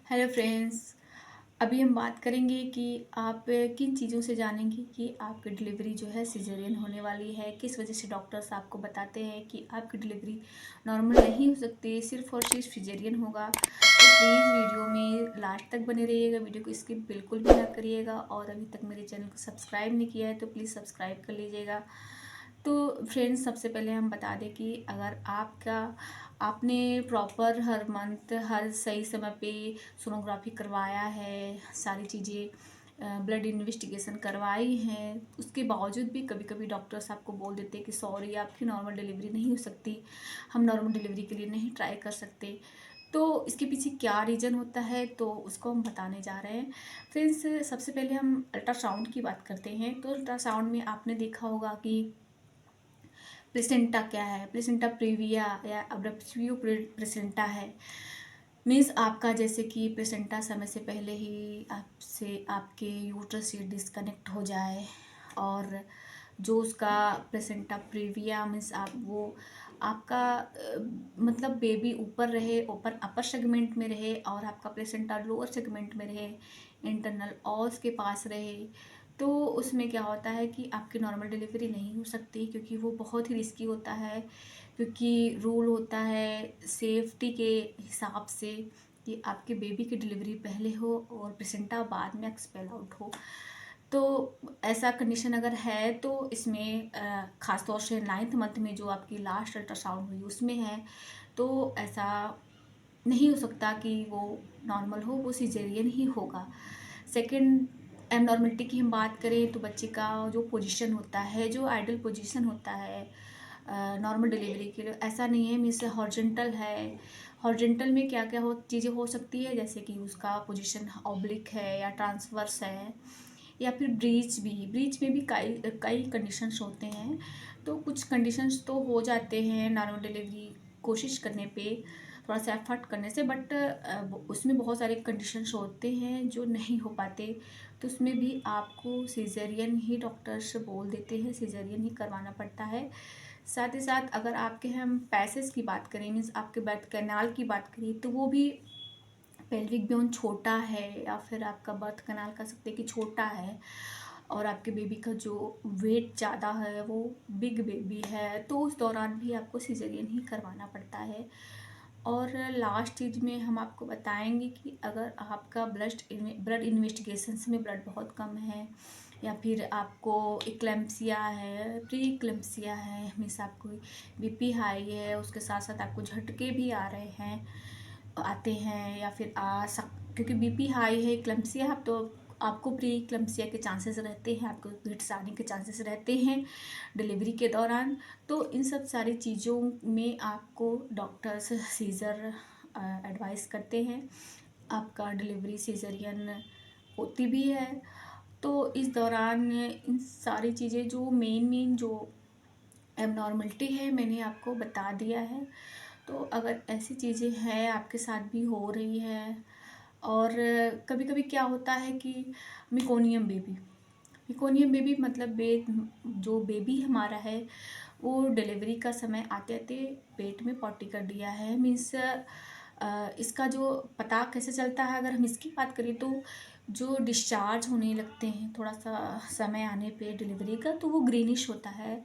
Hello friends. अभी हम बात करेंगे कि आप किन चीज़ों से जानेंगे कि आपकी डिलीवरी जो है सिजेरियन होने वाली है, किस वजह से डॉक्टर्स आपको बताते हैं कि आपकी डिलीवरी नॉर्मल नहीं हो सकती, सिर्फ और सिर्फ सिजेरियन होगा। तो प्लीज़ वीडियो में लास्ट तक बने रहिएगा, वीडियो को स्किप बिल्कुल भी ना करिएगा। और अभी तक मेरे चैनल को सब्सक्राइब नहीं किया है तो प्लीज़ सब्सक्राइब कर लीजिएगा। तो फ्रेंड्स, सबसे पहले हम बता दें कि अगर आपने प्रॉपर हर मंथ हर सही समय पे सोनोग्राफी करवाया है, सारी चीज़ें ब्लड इन्वेस्टिगेशन करवाई हैं, उसके बावजूद भी कभी कभी डॉक्टर्स आपको बोल देते हैं कि सॉरी, आपकी नॉर्मल डिलीवरी नहीं हो सकती, हम नॉर्मल डिलीवरी के लिए नहीं ट्राई कर सकते। तो इसके पीछे क्या रीज़न होता है, तो उसको हम बताने जा रहे हैं। फ्रेंड्स, सबसे पहले हम अल्ट्रासाउंड की बात करते हैं। तो अल्ट्रासाउंड में आपने देखा होगा कि प्लेसेंटा क्या है, प्लेसेंटा प्रीविया या अब्रप्टियो प्लेसेंटा है। मीन्स आपका जैसे कि प्लेसेंटा समय से पहले ही आपसे आपके यूट्रस से डिस्कनेक्ट हो जाए, और जो उसका प्लेसेंटा प्रीविया मीन्स आप वो आपका मतलब बेबी ऊपर रहे, ऊपर अपर सेगमेंट में रहे, और आपका प्लेसेंटा लोअर सेगमेंट में रहे, इंटरनल ऑस के पास रहे। तो उसमें क्या होता है कि आपकी नॉर्मल डिलीवरी नहीं हो सकती, क्योंकि वो बहुत ही रिस्की होता है। क्योंकि रूल होता है सेफ्टी के हिसाब से कि आपके बेबी की डिलीवरी पहले हो और प्लेसेंटा बाद में एक्सपेल आउट हो। तो ऐसा कंडीशन अगर है तो इसमें ख़ास तौर से 9th मंथ में जो आपकी लास्ट अल्ट्रासाउंड हुई उसमें है, तो ऐसा नहीं हो सकता कि वो नॉर्मल हो, वो सिजेरियन ही होगा। सेकंड, एबनॉर्मलिटी की हम बात करें तो बच्चे का जो पोजीशन होता है, जो आइडल पोजीशन होता है नॉर्मल डिलीवरी के लिए, ऐसा नहीं है मीन्स हॉरिजॉन्टल है। हॉरिजॉन्टल में क्या क्या चीज़ें हो सकती है, जैसे कि उसका पोजीशन ऑब्लिक है या ट्रांसवर्स है, या फिर ब्रीच में भी कई कई कंडीशंस होते हैं। तो कुछ कंडीशंस तो हो जाते हैं नॉर्मल डिलीवरी कोशिश करने पे, थोड़ा सा एफर्ट करने से, बट उसमें बहुत सारे कंडीशंस होते हैं जो नहीं हो पाते। तो उसमें भी आपको सिजेरियन ही डॉक्टर्स बोल देते हैं, सिजेरियन ही करवाना पड़ता है। साथ ही साथ अगर आपके हम पैसेज की बात करें, मीन्स आपके बर्थ कैनाल की बात करें, तो वो भी पेल्विक बोन छोटा है, या फिर आपका बर्थ कैनाल कह सकते हैं कि छोटा है, और आपके बेबी का जो वेट ज़्यादा है, वो बिग बेबी है, तो उस दौरान भी आपको सिजेरियन ही करवाना पड़ता है। और लास्ट चीज़ में हम आपको बताएंगे कि अगर आपका ब्लड इन्वेस्टिगेशंस में ब्लड बहुत कम है, या फिर आपको इक्लेम्पसिया है, प्री इक्लेम्पसिया है, मीन्स आपको बीपी हाई है, उसके साथ साथ आपको झटके भी आ रहे हैं, आते हैं, या फिर क्योंकि बीपी हाई है, इक्लेम्पसिया है, तो आपको प्री इक्लेम्पसिया के चांसेस रहते हैं, आपको फिट्स आने के चांसेस रहते हैं डिलीवरी के दौरान। तो इन सब सारी चीज़ों में आपको डॉक्टर्स सीज़र एडवाइस करते हैं। आपका डिलीवरी सीजरियन होती भी है। तो इस दौरान इन सारी चीज़ें जो मेन जो एबनॉर्मलिटी है मैंने आपको बता दिया है। तो अगर ऐसी चीज़ें हैं आपके साथ भी हो रही है, और कभी कभी क्या होता है कि मिकोनियम बेबी मतलब जो बेबी हमारा है, वो डिलीवरी का समय आते आते पेट में पॉटी कर दिया है। मीन्स इसका जो पता कैसे चलता है, अगर हम इसकी बात करें तो जो डिस्चार्ज होने लगते हैं थोड़ा सा समय आने पे डिलीवरी का, तो वो ग्रीनिश होता है,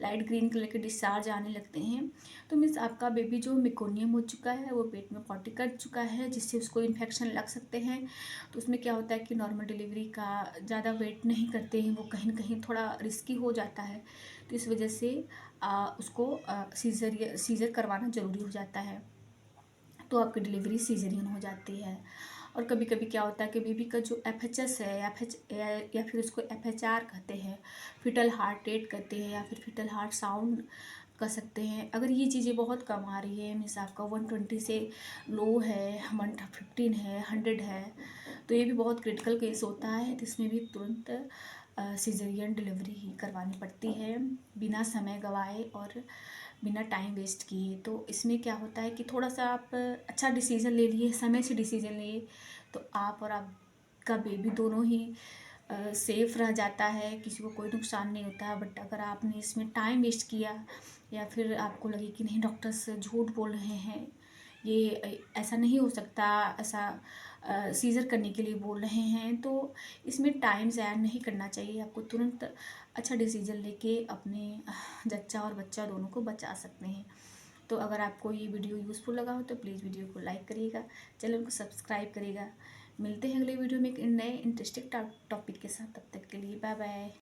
लाइट ग्रीन कलर के डिस्चार्ज आने लगते हैं। तो मीन्स आपका बेबी जो मिकोनियम हो चुका है, वो पेट में पॉटी कर चुका है, जिससे उसको इन्फेक्शन लग सकते हैं। तो उसमें क्या होता है कि नॉर्मल डिलीवरी का ज़्यादा वेट नहीं करते हैं, वो कहीं ना कहीं थोड़ा रिस्की हो जाता है। तो इस वजह से उसको सीज़र करवाना ज़रूरी हो जाता है, तो आपकी डिलीवरी सीजरियन हो जाती है। और कभी कभी क्या होता है कि बेबी का जो FHS है, या फिर उसको FHR कहते हैं, फिटल हार्ट रेट कहते हैं, या फिर फिटल हार्ट साउंड कर सकते हैं, अगर ये चीज़ें बहुत कम आ रही है, मीन्स आपका 120 से लो है, 115 है, 100 है, तो ये भी बहुत क्रिटिकल केस होता है। तो इसमें भी तुरंत सीजरियन डिलीवरी ही करवानी पड़ती है, बिना समय गवाए और बिना टाइम वेस्ट किए। तो इसमें क्या होता है कि थोड़ा सा आप अच्छा डिसीज़न ले लिए, समय से डिसीज़न लिए, तो आप और आपका बेबी दोनों ही सेफ रह जाता है, किसी को कोई नुकसान नहीं होता है। बट अगर आपने इसमें टाइम वेस्ट किया, या फिर आपको लगे कि नहीं डॉक्टर्स झूठ बोल रहे हैं, ये ऐसा नहीं हो सकता, ऐसा सीज़र करने के लिए बोल रहे हैं, तो इसमें टाइम ज़ाया नहीं करना चाहिए। आपको तुरंत अच्छा डिसीजन लेके अपने जच्चा और बच्चा दोनों को बचा सकते हैं। तो अगर आपको ये वीडियो यूज़फुल लगा हो तो प्लीज़ वीडियो को लाइक करिएगा, चैनल को सब्सक्राइब करिएगा। मिलते हैं अगले वीडियो में एक नए इंटरेस्टिंग टॉपिक के साथ। तब तक के लिए बाय बाय।